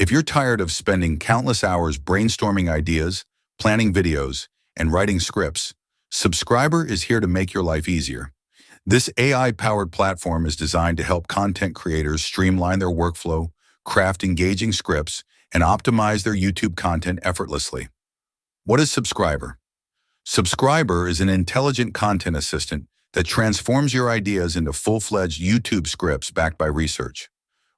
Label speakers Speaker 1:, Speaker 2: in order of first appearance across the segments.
Speaker 1: If you're tired of spending countless hours brainstorming ideas, planning videos, and writing scripts, Subscriber is here to make your life easier. This AI-powered platform is designed to help content creators streamline their workflow, craft engaging scripts, and optimize their YouTube content effortlessly. What is Subscriber? Subscriber is an intelligent content assistant that transforms your ideas into full-fledged YouTube scripts backed by research.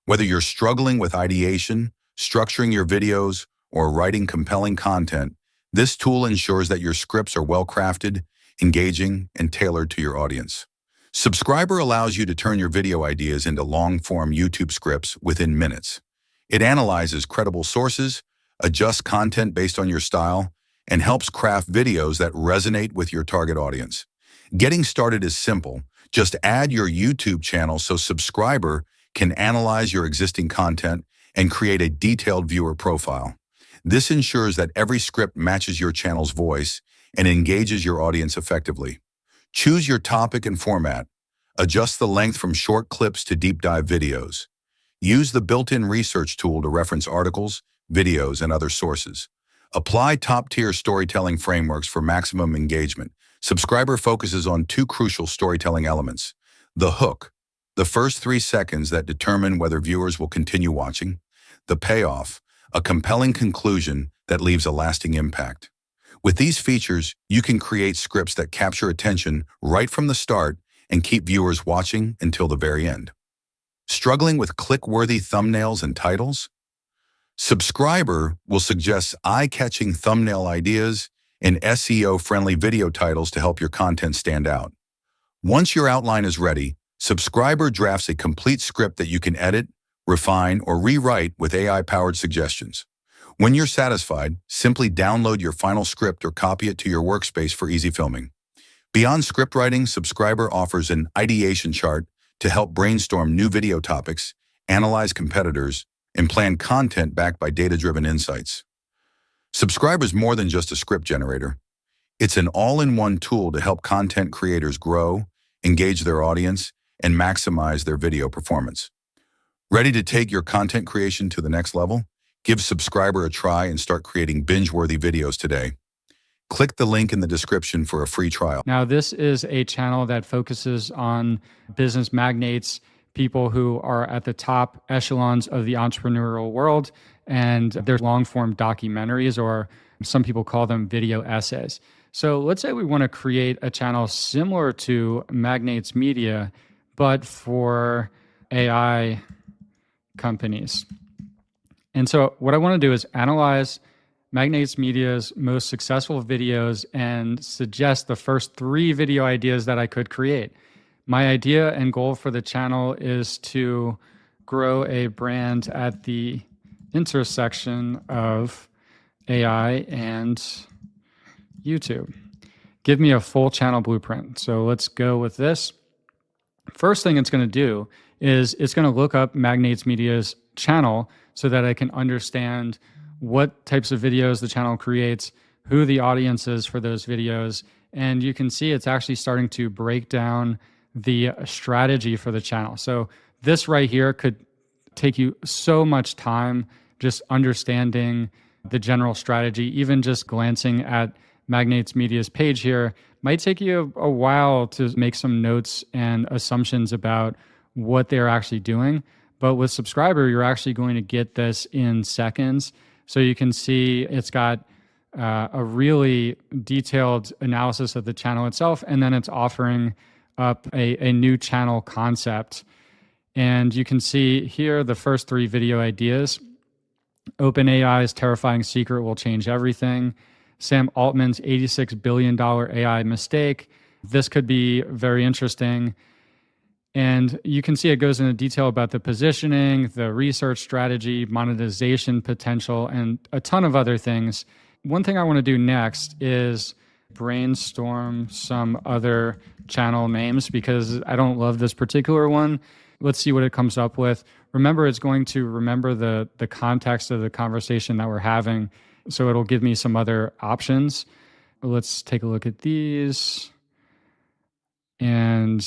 Speaker 1: Whether you're struggling with ideation, structuring your videos, or writing compelling content, this tool ensures that your scripts are well-crafted, engaging, and tailored to your audience. Subscriber allows you to turn your video ideas into long-form YouTube scripts within minutes. It analyzes credible sources, adjusts content based on your style, and helps craft videos that resonate with your target audience. Getting started is simple. Just add your YouTube channel so Subscriber can analyze your existing content and create a detailed viewer profile. This ensures that every script matches your channel's voice and engages your audience effectively. Choose your topic and format. Adjust the length from short clips to deep dive videos. Use the built-in research tool to reference articles, videos, and other sources. Apply top-tier storytelling frameworks for maximum engagement. Subscriber focuses on two crucial storytelling elements: the hook, the first 3 seconds that determine whether viewers will continue watching; the payoff, a compelling conclusion that leaves a lasting impact. With these features, you can create scripts that capture attention right from the start and keep viewers watching until the very end. Struggling with click-worthy thumbnails and titles? Subscriber will suggest eye-catching thumbnail ideas and SEO-friendly video titles to help your content stand out. Once your outline is ready, Subscriber drafts a complete script that you can edit, refine, or rewrite with AI-powered suggestions. When you're satisfied, simply download your final script or copy it to your workspace for easy filming. Beyond script writing, Subscriber offers an ideation chart to help brainstorm new video topics, analyze competitors, and plan content backed by data-driven insights. Subscriber is more than just a script generator. It's an all-in-one tool to help content creators grow, engage their audience, and maximize their video performance. Ready to take your content creation to the next level? Give Subscriber a try and start creating binge-worthy videos today. Click the link in the description for a free trial.
Speaker 2: Now, this is a channel that focuses on business magnates, people who are at the top echelons of the entrepreneurial world, and there's long-form documentaries, or some people call them video essays. So let's say we want to create a channel similar to Magnates Media, but for AI companies. And so what I want to do is analyze Magnates Media's most successful videos and suggest the first 3 video ideas that I could create. My idea and goal for the channel is to grow a brand at the intersection of AI and YouTube. Give me a full channel blueprint. So let's go with this. First thing it's going to do is it's going to look up Magnates Media's channel so that I can understand what types of videos the channel creates, who the audience is for those videos. And you can see it's actually starting to break down the strategy for the channel. So this right here could take you so much time just understanding the general strategy. Even just glancing at Magnates Media's page here might take you a while to make some notes and assumptions about what they're actually doing. But with Subscriber, you're actually going to get this in seconds. So you can see it's got a really detailed analysis of the channel itself, and then it's offering up a new channel concept. And you can see here the first 3 video ideas. OpenAI's terrifying secret will change everything. Sam Altman's $86 billion AI mistake. This could be very interesting. And you can see it goes into detail about the positioning, the research strategy, monetization potential, and a ton of other things. One thing I want to do next is brainstorm some other channel names because I don't love this particular one. Let's see what it comes up with. Remember, it's going to remember the context of the conversation that we're having, so it'll give me some other options. Let's take a look at these. And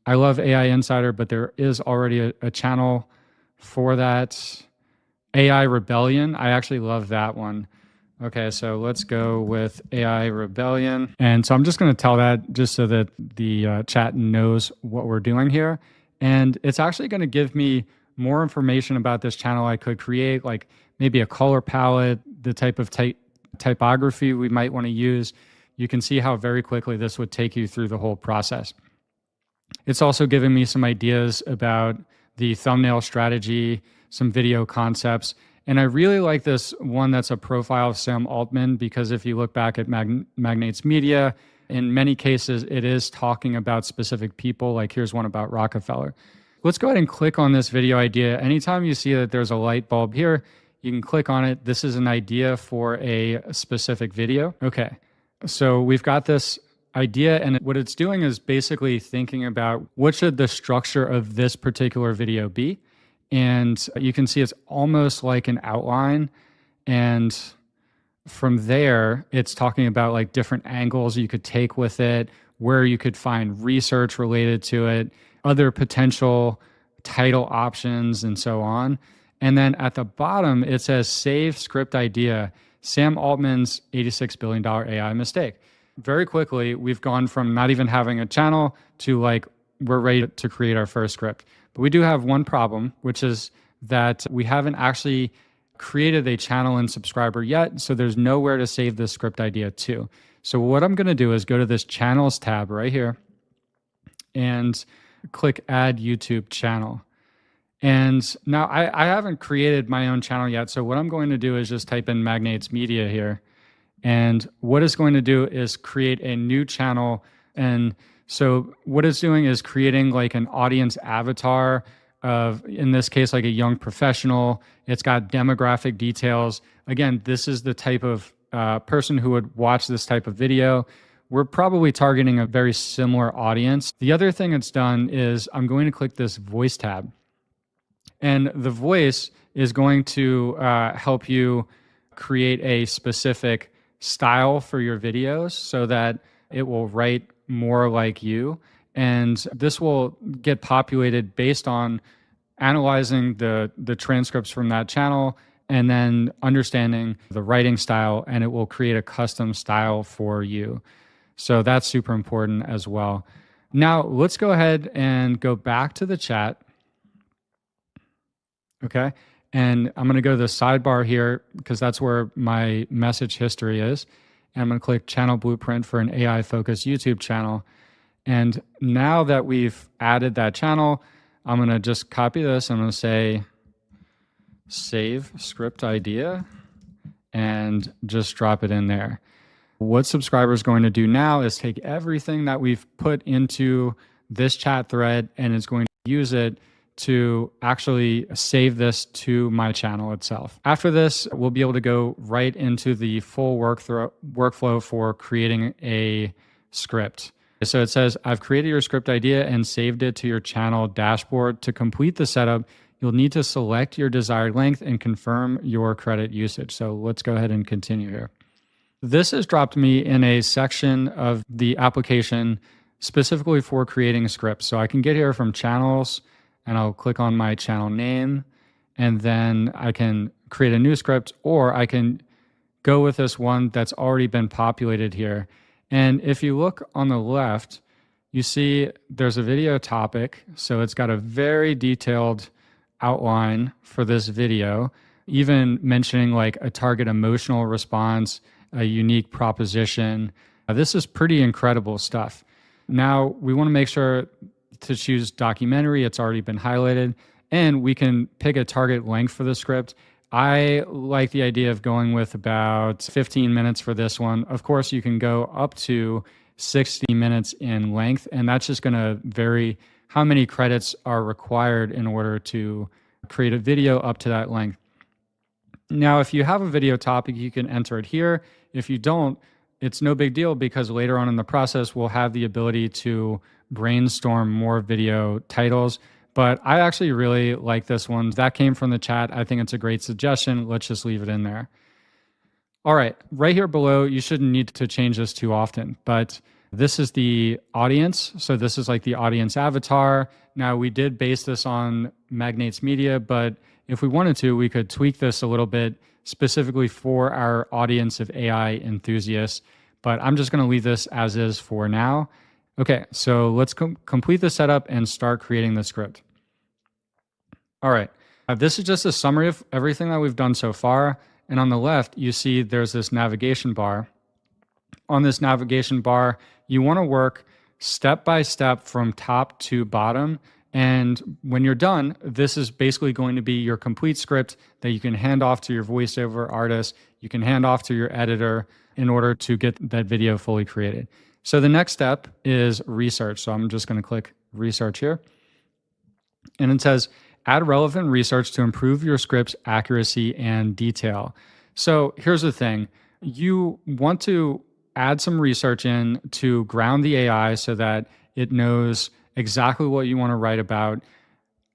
Speaker 2: I love AI Insider, but there is already a channel for that. AI Rebellion. I actually love that one. Okay, so let's go with AI Rebellion. And so I'm just going to tell that just so that the chat knows what we're doing here. And it's actually going to give me more information about this channel I could create, like maybe a color palette, the type of typography we might want to use. You can see how very quickly this would take you through the whole process. It's also giving me some ideas about the thumbnail strategy, some video concepts. And I really like this one that's a profile of Sam Altman, because if you look back at Magnates Media, in many cases, it is talking about specific people. Like here's one about Rockefeller. Let's go ahead and click on this video idea. Anytime you see that there's a light bulb here, you can click on it. This is an idea for a specific video. Okay, so we've got this idea, and what it's doing is basically thinking about what should the structure of this particular video be. And you can see it's almost like an outline. And from there, it's talking about like different angles you could take with it, where you could find research related to it, other potential title options, and so on. And then at the bottom, it says save script idea, Sam Altman's $86 billion AI mistake. Very quickly, we've gone from not even having a channel to like, we're ready to create our first script. But we do have one problem, which is that we haven't actually created a channel and subscriber yet. So there's nowhere to save this script idea to. So what I'm going to do is go to this channels tab right here and click add YouTube channel. And now I haven't created my own channel yet. So what I'm going to do is just type in Magnates Media here. And what it's going to do is create a new channel. And so what it's doing is creating like an audience avatar of, in this case, like a young professional. It's got demographic details. Again, this is the type of person who would watch this type of video. We're probably targeting a very similar audience. The other thing it's done is I'm going to click this voice tab. And the voice is going to help you create a specific style for your videos so that it will write more like you. And this will get populated based on analyzing the transcripts from that channel and then understanding the writing style, and it will create a custom style for you. So that's super important as well. Now let's go ahead and go back to the chat. Okay. And I'm going to go to the sidebar here because that's where my message history is. And I'm going to click channel blueprint for an AI focused YouTube channel. And now that we've added that channel, I'm going to just copy this. I'm going to say save script idea and just drop it in there. What subscriber is going to do now is take everything that we've put into this chat thread and is going to use it to actually save this to my channel itself. After this, we'll be able to go right into the full workflow for creating a script. So it says, I've created your script idea and saved it to your channel dashboard. To complete the setup, you'll need to select your desired length and confirm your credit usage. So let's go ahead and continue here. This has dropped me in a section of the application specifically for creating scripts. So I can get here from channels, and I'll click on my channel name, and then I can create a new script, or I can go with this one that's already been populated here. And if you look on the left, you see there's a video topic. So it's got a very detailed outline for this video, even mentioning like a target emotional response, a unique proposition. This is pretty incredible stuff. Now we want to make sure to choose documentary. It's already been highlighted, and we can pick a target length for the script. I like the idea of going with about 15 minutes for this one. Of course, you can go up to 60 minutes in length, and that's just going to vary how many credits are required in order to create a video up to that length. Now, if you have a video topic, you can enter it here. If you don't, it's no big deal, because later on in the process, we'll have the ability to brainstorm more video titles. But I actually really like this one. That came from the chat. I think it's a great suggestion. Let's just leave it in there. All right, right here below, you shouldn't need to change this too often, but this is the audience. So this is like the audience avatar. Now, we did base this on Magnates Media, but if we wanted to, we could tweak this a little bit specifically for our audience of AI enthusiasts, but I'm just going to leave this as is for now. Okay, so let's complete the setup and start creating the script. All right, this is just a summary of everything that we've done so far. And on the left, you see there's this navigation bar. On this navigation bar, you want to work step by step from top to bottom. And when you're done, this is basically going to be your complete script that you can hand off to your voiceover artist. You can hand off to your editor in order to get that video fully created. So the next step is research. So I'm just going to click research here. And it says, add relevant research to improve your script's accuracy and detail. So here's the thing. You want to add some research in to ground the AI so that it knows exactly what you want to write about.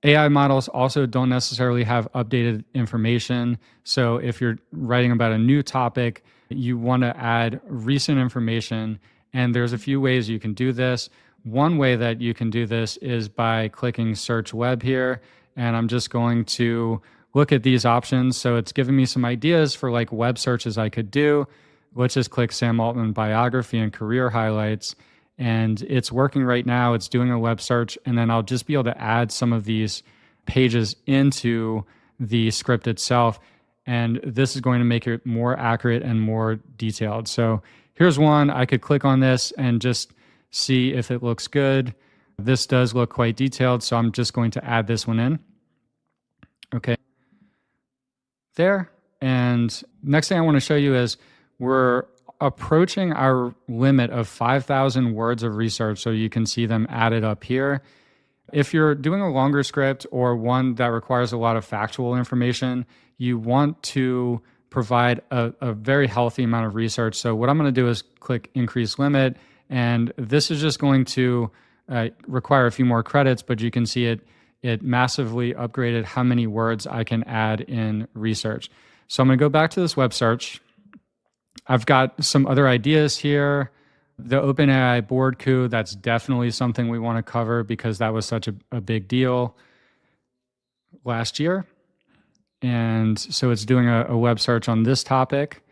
Speaker 2: AI models also don't necessarily have updated information. So if you're writing about a new topic, you want to add recent information. And there's a few ways you can do this. One way that you can do this is by clicking search web here. And I'm just going to look at these options. So it's giving me some ideas for like web searches I could do. Let's just click Sam Altman biography and career highlights. And it's working right now. It's doing a web search. And then I'll just be able to add some of these pages into the script itself. And this is going to make it more accurate and more detailed. So here's one. I could click on this and just see if it looks good. This does look quite detailed. So I'm just going to add this one in. Okay. There. And next thing I want to show you is we're approaching our limit of 5,000 words of research, so you can see them added up here. If you're doing a longer script or one that requires a lot of factual information, you want to provide a very healthy amount of research. So what I'm going to do is click increase limit, and this is just going to require a few more credits, but you can see it massively upgraded how many words I can add in research. So I'm going to go back to this web search. I've got some other ideas here. The OpenAI board coup, that's definitely something we want to cover because that was such a big deal last year. And so it's doing a web search on this topic.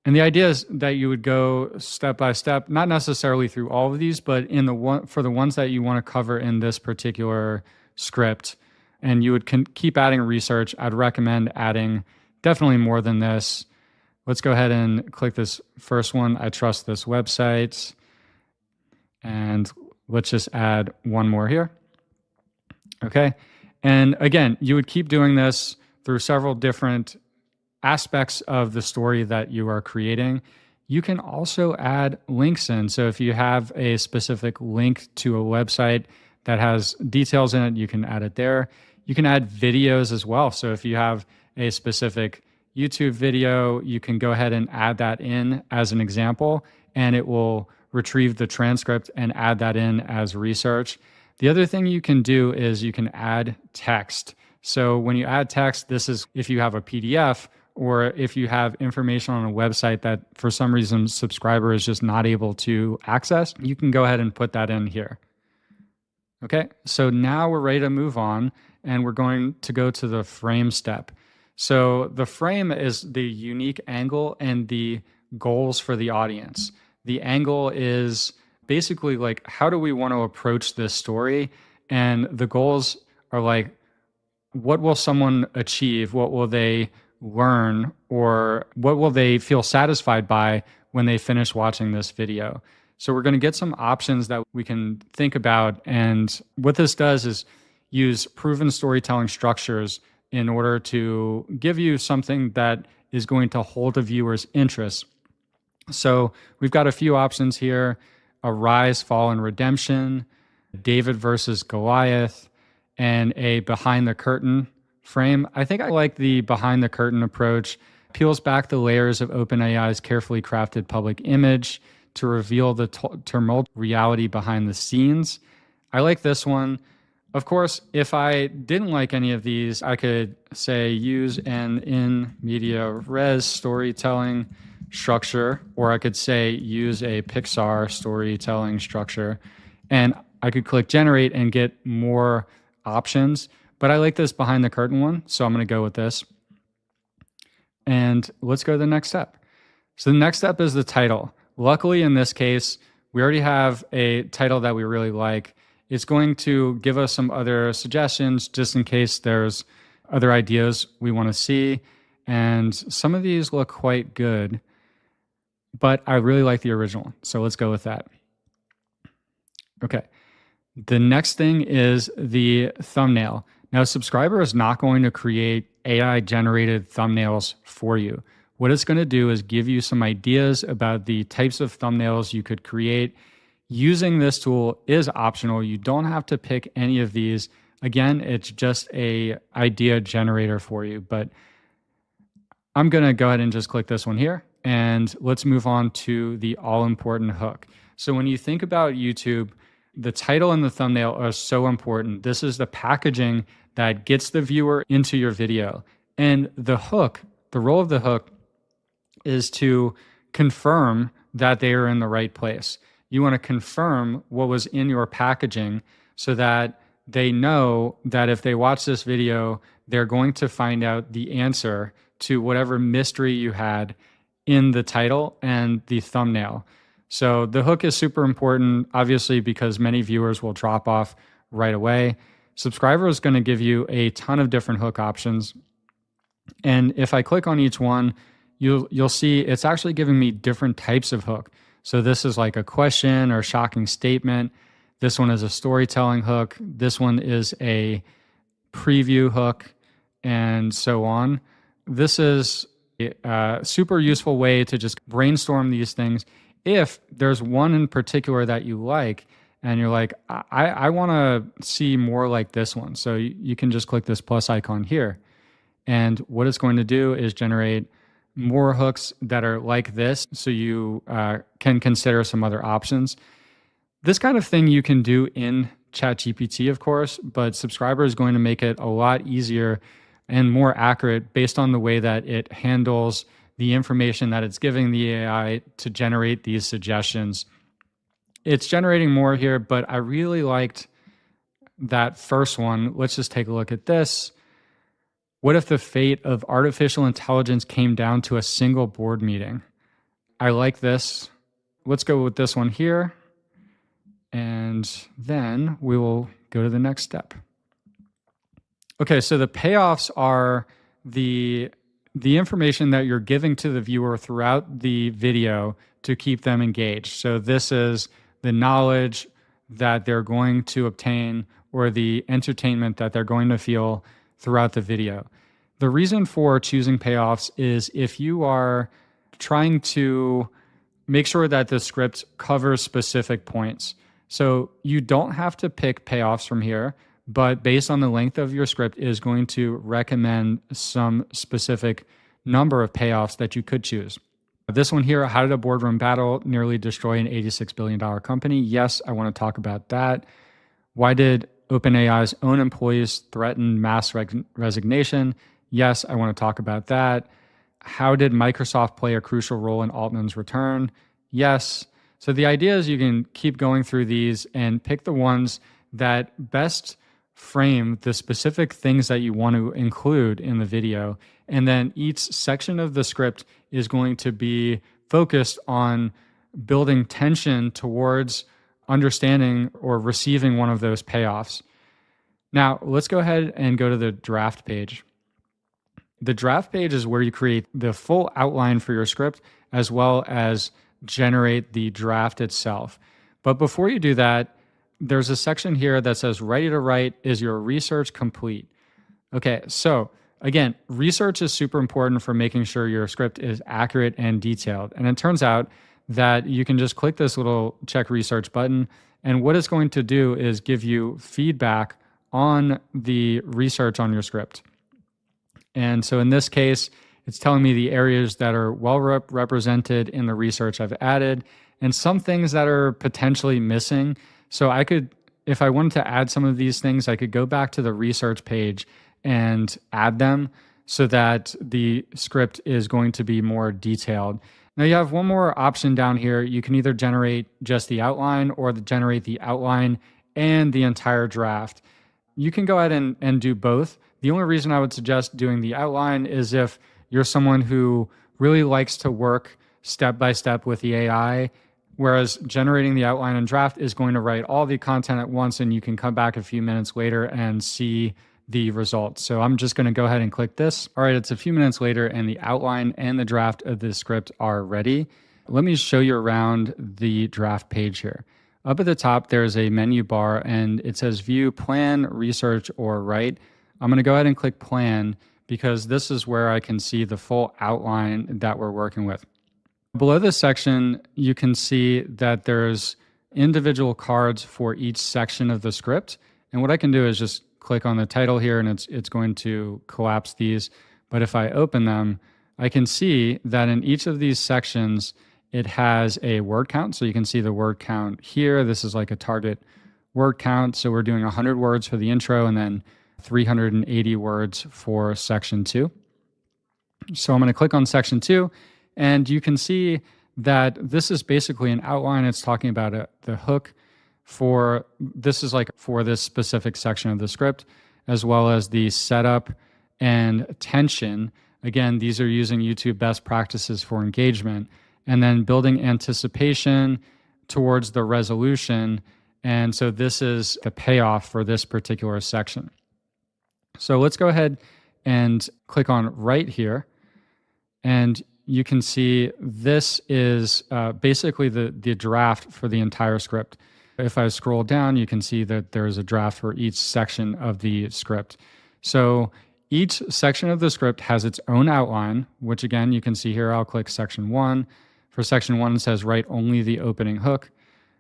Speaker 2: And the idea is that you would go step by step, not necessarily through all of these, but for the ones that you want to cover in this particular script, and you would keep adding research. I'd recommend adding definitely more than this. Let's go ahead and click this first one. I trust this website. And let's just add one more here. Okay. And again, you would keep doing this through several different aspects of the story that you are creating. You can also add links in. So if you have a specific link to a website that has details in it, you can add it there. You can add videos as well. So if you have a specific YouTube video, you can go ahead and add that in as an example, and it will retrieve the transcript and add that in as research. The other thing you can do is you can add text. So when you add text, this is if you have a PDF or if you have information on a website that for some reason subscriber is just not able to access, you can go ahead and put that in here. Okay, so now we're ready to move on, and we're going to go to the frame step. So the frame is the unique angle and the goals for the audience. The angle is basically like, how do we want to approach this story? And the goals are like, what will someone achieve? What will they learn? Or what will they feel satisfied by when they finish watching this video? So we're going to get some options that we can think about. And what this does is use proven storytelling structures in order to give you something that is going to hold a viewer's interest. So we've got a few options here: a rise, fall, and redemption, David versus Goliath, and a behind the curtain frame. I think I like the behind the curtain approach. Peels back the layers of OpenAI's carefully crafted public image to reveal the tumultuous reality behind the scenes. I like this one. Of course, if I didn't like any of these, I could say use an in media res storytelling structure, or I could say use a Pixar storytelling structure. And I could click generate and get more options. But I like this behind the curtain one, so I'm going to go with this. And let's go to the next step. So the next step is the title. Luckily, in this case, we already have a title that we really like. It's going to give us some other suggestions just in case there's other ideas we want to see. And some of these look quite good, but I really like the original. So let's go with that. Okay. The next thing is the thumbnail. Now, Subscriber is not going to create AI generated thumbnails for you. What it's going to do is give you some ideas about the types of thumbnails you could create. Using this tool is optional. You don't have to pick any of these. Again, it's just a idea generator for you, but I'm going to go ahead and just click this one here, and let's move on to the all-important hook. So when you think about YouTube, the title and the thumbnail are so important. This is the packaging that gets the viewer into your video. And the hook, the role of the hook is to confirm that they are in the right place. You want to confirm what was in your packaging so that they know that if they watch this video, they're going to find out the answer to whatever mystery you had in the title and the thumbnail. So the hook is super important, obviously, because many viewers will drop off right away. Subscriber is going to give you a ton of different hook options. And if I click on each one, you'll see it's actually giving me different types of hook. So this is like a question or shocking statement. This one is a storytelling hook. This one is a preview hook, and so on. This is a super useful way to just brainstorm these things. If there's one in particular that you like, and you're like, I want to see more like this one. So you can just click this plus icon here. And what it's going to do is generate more hooks that are like this, so you can consider some other options. This kind of thing you can do in ChatGPT, of course, but Subscriber is going to make it a lot easier and more accurate based on the way that it handles the information that it's giving the AI to generate these suggestions. It's generating more here, but I really liked that first one. Let's just take a look at this. What if the fate of artificial intelligence came down to a single board meeting? I like this. Let's go with this one here. And then we will go to the next step. Okay, so the payoffs are the information that you're giving to the viewer throughout the video to keep them engaged. So this is the knowledge that they're going to obtain or the entertainment that they're going to feel throughout the video. The reason for choosing payoffs is if you are trying to make sure that the script covers specific points. So you don't have to pick payoffs from here, but based on the length of your script is going to recommend some specific number of payoffs that you could choose. This one here, how did a boardroom battle nearly destroy an $86 billion company? Yes, I want to talk about that. Why did OpenAI's own employees threaten mass resignation? Yes, I want to talk about that. How did Microsoft play a crucial role in Altman's return? Yes. So the idea is you can keep going through these and pick the ones that best frame the specific things that you want to include in the video. And then each section of the script is going to be focused on building tension towards understanding or receiving one of those payoffs. Now, let's go ahead and go to the draft page. The draft page is where you create the full outline for your script as well as generate the draft itself. But before you do that, there's a section here that says ready to write. Is your research complete? Okay, so again, research is super important for making sure your script is accurate and detailed. And it turns out that you can just click this little check research button, and what it's going to do is give you feedback on the research on your script. And so in this case, it's telling me the areas that are well represented in the research I've added and some things that are potentially missing. So I could, if I wanted to add some of these things, I could go back to the research page and add them so that the script is going to be more detailed. Now you have one more option down here. You can either generate just the outline or generate the outline and the entire draft. You can go ahead and do both. The only reason I would suggest doing the outline is if you're someone who really likes to work step by step with the AI, whereas generating the outline and draft is going to write all the content at once, and you can come back a few minutes later and see the results. So I'm just going to go ahead and click this. All right, it's a few minutes later and the outline and the draft of the script are ready. Let me show you around the draft page here. Up at the top, there's a menu bar and it says view, plan, research, or write. I'm going to go ahead and click plan because this is where I can see the full outline that we're working with. Below this section, you can see that there's individual cards for each section of the script. And what I can do is just click on the title here and it's going to collapse these. But if I open them, I can see that in each of these sections, it has a word count. So you can see the word count here. This is like a target word count. So we're doing 100 words for the intro and then 380 words for section 2. So I'm going to click on section 2 and you can see that this is basically an outline. It's talking about the hook for this is like for this specific section of the script, as well as the setup and tension. Again, these are using YouTube best practices for engagement, and then building anticipation towards the resolution. And so this is the payoff for this particular section. So let's go ahead and click on right here. And you can see this is basically the draft for the entire script. If I scroll down, you can see that there's a draft for each section of the script. So each section of the script has its own outline, which again, you can see here, I'll click section 1. For section 1, it says write only the opening hook.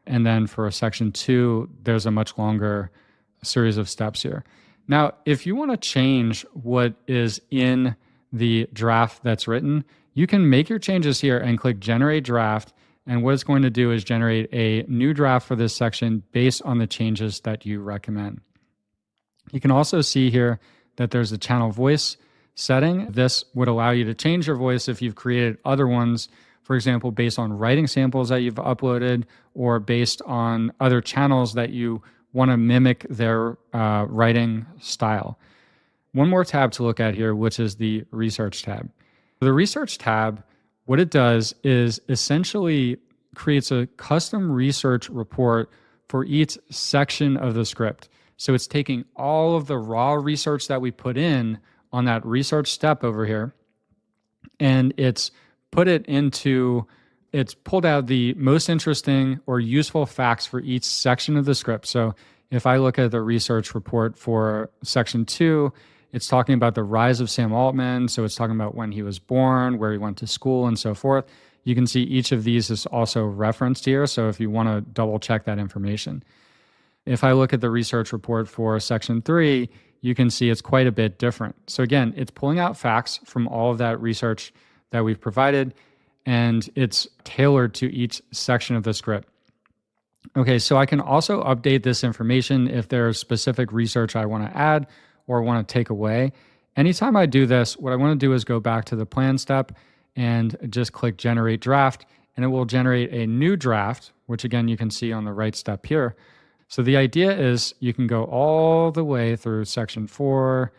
Speaker 2: And then for section 2, there's a much longer series of steps here. Now, if you want to change what is in the draft that's written, you can make your changes here and click generate draft. And what it's going to do is generate a new draft for this section based on the changes that you recommend. You can also see here that there's a channel voice setting. This would allow you to change your voice if you've created other ones, for example, based on writing samples that you've uploaded or based on other channels that you want to mimic their writing style. One more tab to look at here, which is the research tab. The research tab, what it does is essentially creates a custom research report for each section of the script. So it's taking all of the raw research that we put in on that research step over here, and it's pulled out the most interesting or useful facts for each section of the script. So if I look at the research report for section 2, it's talking about the rise of Sam Altman. So it's talking about when he was born, where he went to school, and so forth. You can see each of these is also referenced here. So if you want to double check that information. If I look at the research report for section 3, you can see it's quite a bit different. So again, it's pulling out facts from all of that research that we've provided, and it's tailored to each section of the script. Okay, so I can also update this information if there's specific research I want to add or want to take away. Anytime I do this, what I want to do is go back to the plan step and just click generate draft, and it will generate a new draft, which again, you can see on the right step here. So the idea is you can go all the way through section 4,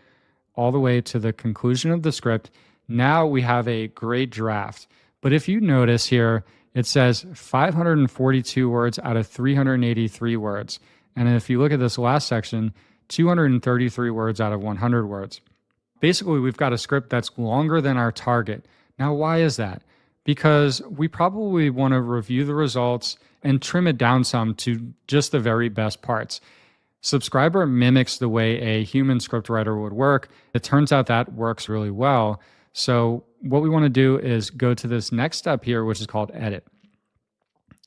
Speaker 2: all the way to the conclusion of the script. Now we have a great draft. But if you notice here, it says 542 words out of 383 words. And if you look at this last section, 233 words out of 100 words. Basically, we've got a script that's longer than our target. Now, why is that? Because we probably want to review the results and trim it down some to just the very best parts. Subscriber mimics the way a human scriptwriter would work. It turns out that works really well. So what we want to do is go to this next step here, which is called edit.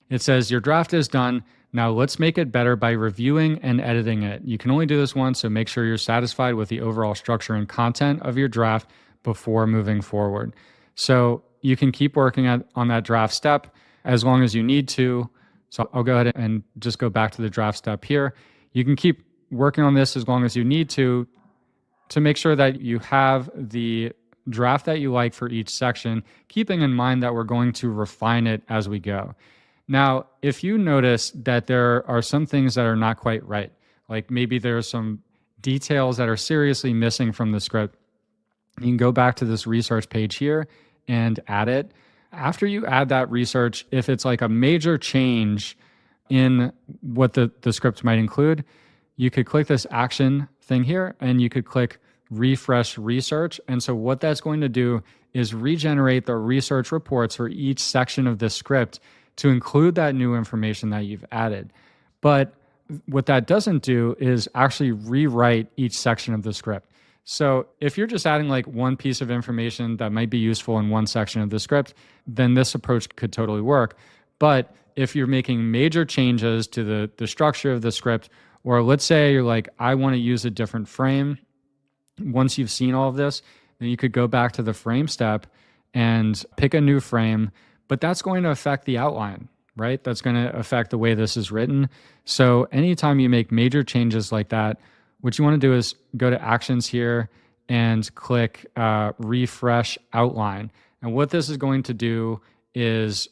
Speaker 2: It says your draft is done. Now let's make it better by reviewing and editing it. You can only do this once, so make sure you're satisfied with the overall structure and content of your draft before moving forward. So you can keep working on that draft step as long as you need to. So I'll go ahead and just go back to the draft step here. You can keep working on this as long as you need to make sure that you have the draft that you like for each section, keeping in mind that we're going to refine it as we go. Now, if you notice that there are some things that are not quite right, like maybe there's some details that are seriously missing from the script, you can go back to this research page here and add it. After you add that research, if it's like a major change in what the script might include, you could click this action thing here and you could click refresh research. And so what that's going to do is regenerate the research reports for each section of the script to include that new information that you've added. But what that doesn't do is actually rewrite each section of the script. So if you're just adding like one piece of information that might be useful in one section of the script, then this approach could totally work. But if you're making major changes to the structure of the script, or let's say you're like, I want to use a different frame, once you've seen all of this, then you could go back to the frame step and pick a new frame, but that's going to affect the outline, right? That's going to affect the way this is written. So anytime you make major changes like that, what you want to do is go to actions here and click refresh outline. And what this is going to do is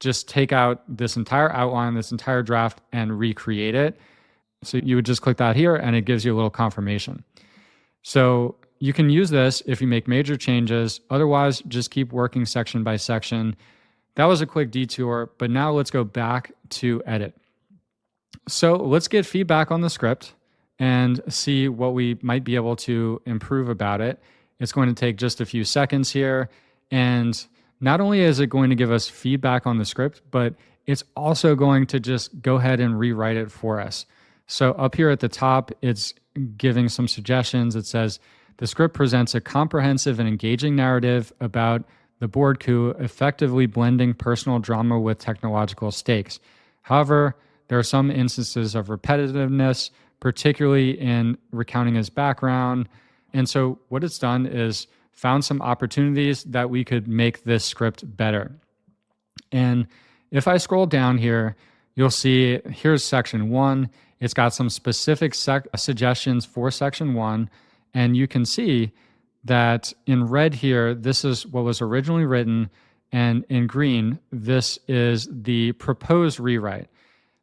Speaker 2: just take out this entire outline, this entire draft, and recreate it. So you would just click that here and it gives you a little confirmation. So you can use this if you make major changes. Otherwise, just keep working section by section. That was a quick detour, but now let's go back to edit. So let's get feedback on the script and see what we might be able to improve about it. It's going to take just a few seconds here. And not only is it going to give us feedback on the script, but it's also going to just go ahead and rewrite it for us. So up here at the top, it's giving some suggestions. It says, the script presents a comprehensive and engaging narrative about the board coup, effectively blending personal drama with technological stakes. However, there are some instances of repetitiveness, particularly in recounting his background. And so what it's done is found some opportunities that we could make this script better. And if I scroll down here, you'll see here's section 1. It's got some specific suggestions for section 1. And you can see that in red here, this is what was originally written. And in green, this is the proposed rewrite.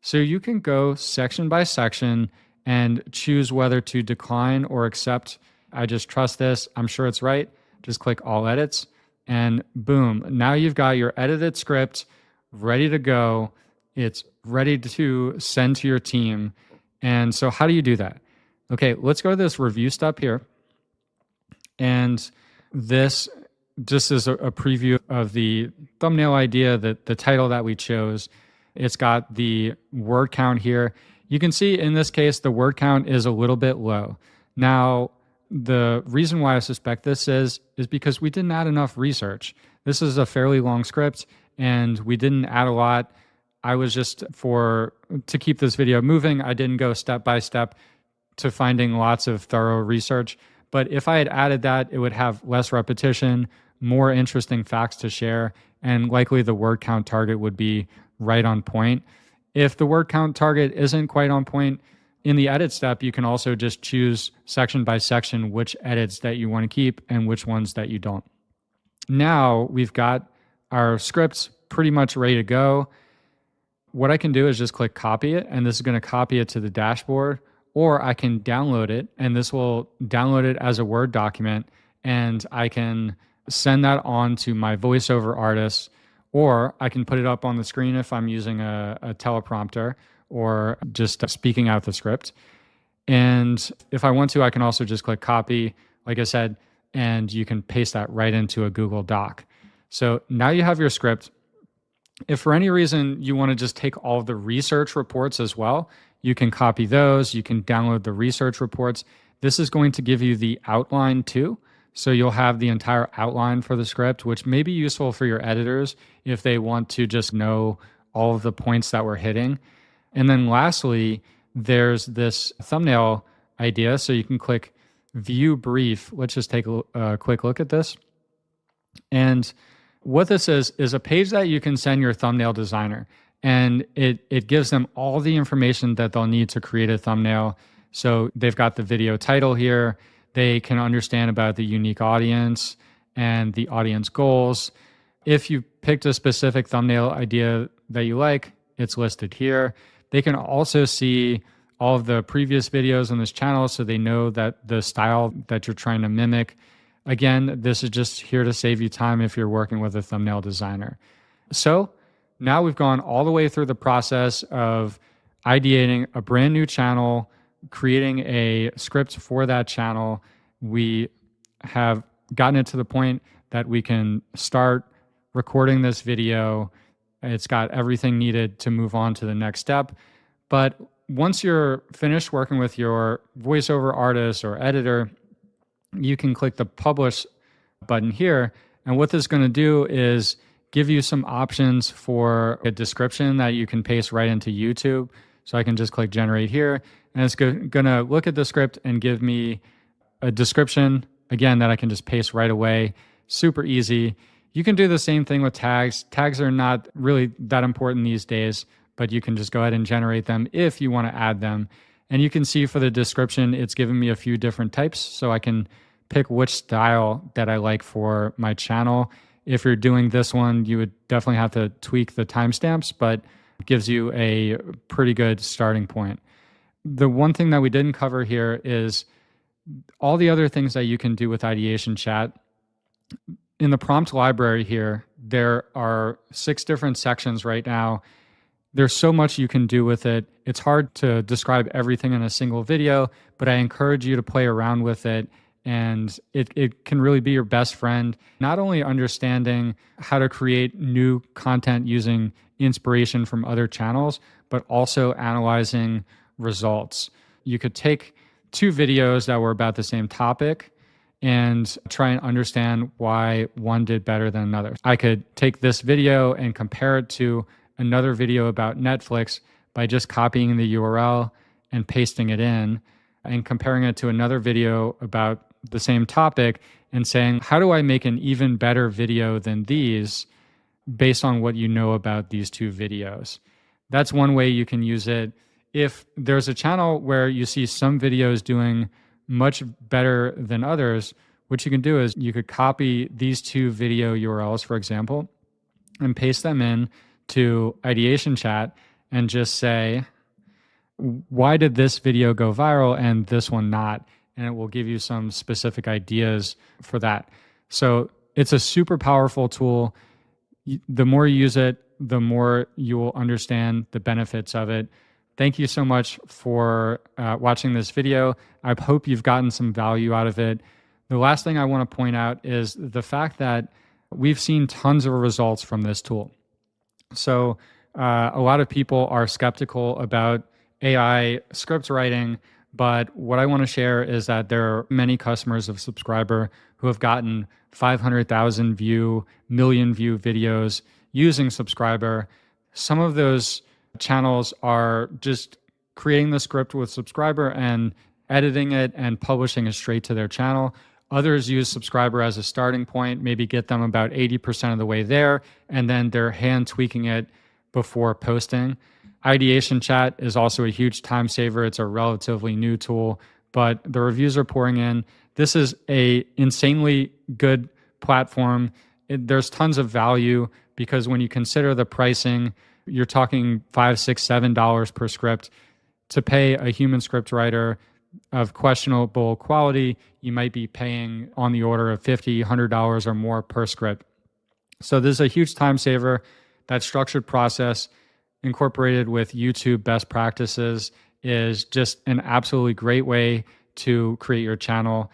Speaker 2: So you can go section by section and choose whether to decline or accept. I just trust this. I'm sure it's right. Just click all edits and boom. Now you've got your edited script ready to go. It's ready to send to your team. And so how do you do that? Okay, let's go to this review step here. And this just is a preview of the thumbnail idea, the title that we chose. It's got the word count here. You can see in this case, the word count is a little bit low. Now, the reason why I suspect this is because we didn't add enough research. This is a fairly long script and we didn't add a lot. I was just to keep this video moving, I didn't go step by step to finding lots of thorough research. But if I had added that, it would have less repetition, more interesting facts to share, and likely the word count target would be right on point. If the word count target isn't quite on point, in the edit step, you can also just choose section by section which edits that you want to keep and which ones that you don't. Now we've got our scripts pretty much ready to go. What I can do is just click copy it, and this is going to copy it to the dashboard, or I can download it, and this will download it as a Word document, and I can send that on to my voiceover artist, or I can put it up on the screen if I'm using a teleprompter or just speaking out the script. And if I want to, I can also just click copy, like I said, and you can paste that right into a Google Doc. So now you have your script. If for any reason you want to just take all of the research reports as well, you can copy those, you can download the research reports. This is going to give you the outline too. So you'll have the entire outline for the script, which may be useful for your editors if they want to just know all of the points that we're hitting. And then lastly, there's this thumbnail idea. So you can click view brief. Let's just take a quick look at this. And what this is a page that you can send your thumbnail designer. And it gives them all the information that they'll need to create a thumbnail. So they've got the video title here. They can understand about the unique audience and the audience goals. If you picked a specific thumbnail idea that you like, it's listed here. They can also see all of the previous videos on this channel so they know that the style that you're trying to mimic. Again, this is just here to save you time if you're working with a thumbnail designer. So now we've gone all the way through the process of ideating a brand new channel, creating a script for that channel. We have gotten it to the point that we can start recording this video. It's got everything needed to move on to the next step. But once you're finished working with your voiceover artist or editor, you can click the publish button here. And what this is going to do is give you some options for a description that you can paste right into YouTube. So I can just click generate here, and it's going to look at the script and give me a description, again, that I can just paste right away. Super easy. You can do the same thing with tags. Tags are not really that important these days, but you can just go ahead and generate them if you want to add them. And you can see for the description, it's giving me a few different types, so I can pick which style that I like for my channel. If you're doing this one, you would definitely have to tweak the timestamps, but it gives you a pretty good starting point. The one thing that we didn't cover here is all the other things that you can do with Ideation Chat. In the prompt library here, there are 6 different sections right now. There's so much you can do with it. It's hard to describe everything in a single video, but I encourage you to play around with it. And it can really be your best friend, not only understanding how to create new content using inspiration from other channels, but also analyzing results. You could take 2 videos that were about the same topic and try and understand why one did better than another. I could take this video and compare it to another video about Netflix by just copying the URL and pasting it in, and comparing it to another video about the same topic and saying, how do I make an even better video than these based on what you know about these 2 videos? That's one way you can use it. If there's a channel where you see some videos doing much better than others, what you can do is you could copy these 2 video URLs, for example, and paste them in to Ideation Chat and just say, why did this video go viral and this one not? And it will give you some specific ideas for that. So it's a super powerful tool. The more you use it, the more you will understand the benefits of it. Thank you so much for watching this video. I hope you've gotten some value out of it. The last thing I want to point out is the fact that we've seen tons of results from this tool. So a lot of people are skeptical about AI script writing, but what I want to share is that there are many customers of Subscriber who have gotten 500,000 view, million view videos using Subscriber. Some of those channels are just creating the script with Subscriber and editing it and publishing it straight to their channel. Others use Subscriber as a starting point, maybe get them about 80% of the way there, and then they're hand tweaking it before posting. Ideation Chat is also a huge time saver. It's a relatively new tool, but the reviews are pouring in. This is a insanely good platform. There's tons of value because when you consider the pricing, you're talking $5, $6, $7 per script. To pay a human script writer of questionable quality, you might be paying on the order of $50, $100 or more per script. So this is a huge time saver. That structured process incorporated with YouTube best practices is just an absolutely great way to create your channel.